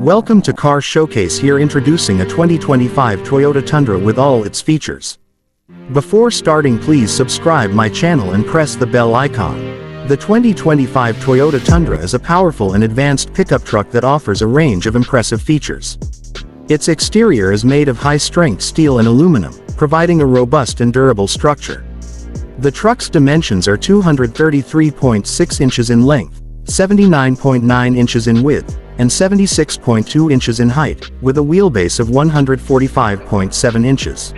Welcome to Car Showcase, here introducing a 2025 Toyota Tundra with all its features. Before starting, please subscribe my channel and press the bell icon. The 2025 Toyota Tundra is a powerful and advanced pickup truck that offers a range of impressive features. Its exterior is made of high-strength steel and aluminum, providing a robust and durable structure. The truck's dimensions are 233.6 inches in length, 79.9 inches in width, and 76.2 inches in height, with a wheelbase of 145.7 inches.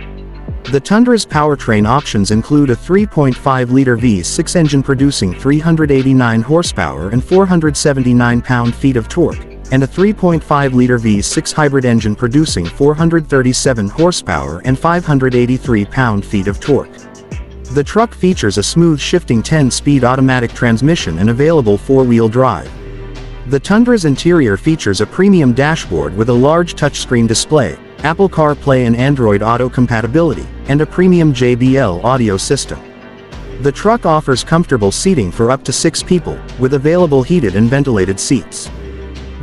The Tundra's powertrain options include a 3.5-liter V6 engine producing 389 horsepower and 479 pound-feet of torque, and a 3.5-liter V6 hybrid engine producing 437 horsepower and 583 pound-feet of torque. The truck features a smooth shifting 10-speed automatic transmission and available four-wheel drive. The Tundra's interior features a premium dashboard with a large touchscreen display, Apple CarPlay and Android Auto compatibility, and a premium JBL audio system. The truck offers comfortable seating for up to 6 people, with available heated and ventilated seats.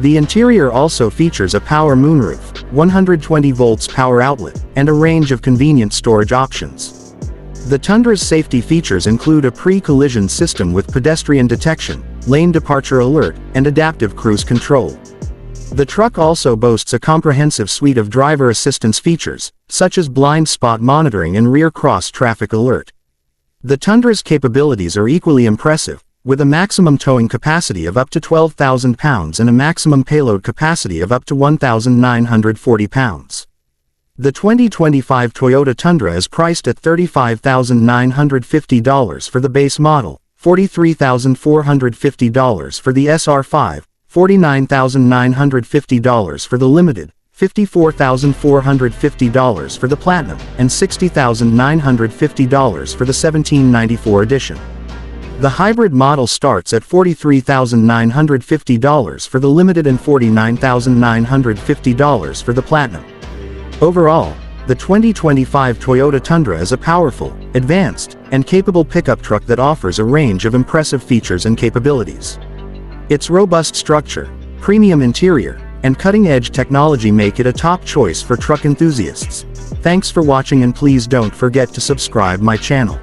The interior also features a power moonroof, 120 volts power outlet, and a range of convenient storage options. The Tundra's safety features include a pre-collision system with pedestrian detection, lane departure alert, and adaptive cruise control. The truck also boasts a comprehensive suite of driver assistance features, such as blind spot monitoring and rear cross traffic alert. The Tundra's capabilities are equally impressive, with a maximum towing capacity of up to 12,000 pounds and a maximum payload capacity of up to 1,940 pounds. The 2025 Toyota Tundra is priced at $35,950 for the base model, $43,450 for the SR5, $49,950 for the Limited, $54,450 for the Platinum, and $60,950 for the 1794 edition. The hybrid model starts at $43,950 for the Limited and $49,950 for the Platinum. Overall, the 2025 Toyota Tundra is a powerful, advanced, and capable pickup truck that offers a range of impressive features and capabilities. Its robust structure, premium interior, and cutting-edge technology make it a top choice for truck enthusiasts. Thanks for watching, and please don't forget to subscribe my channel.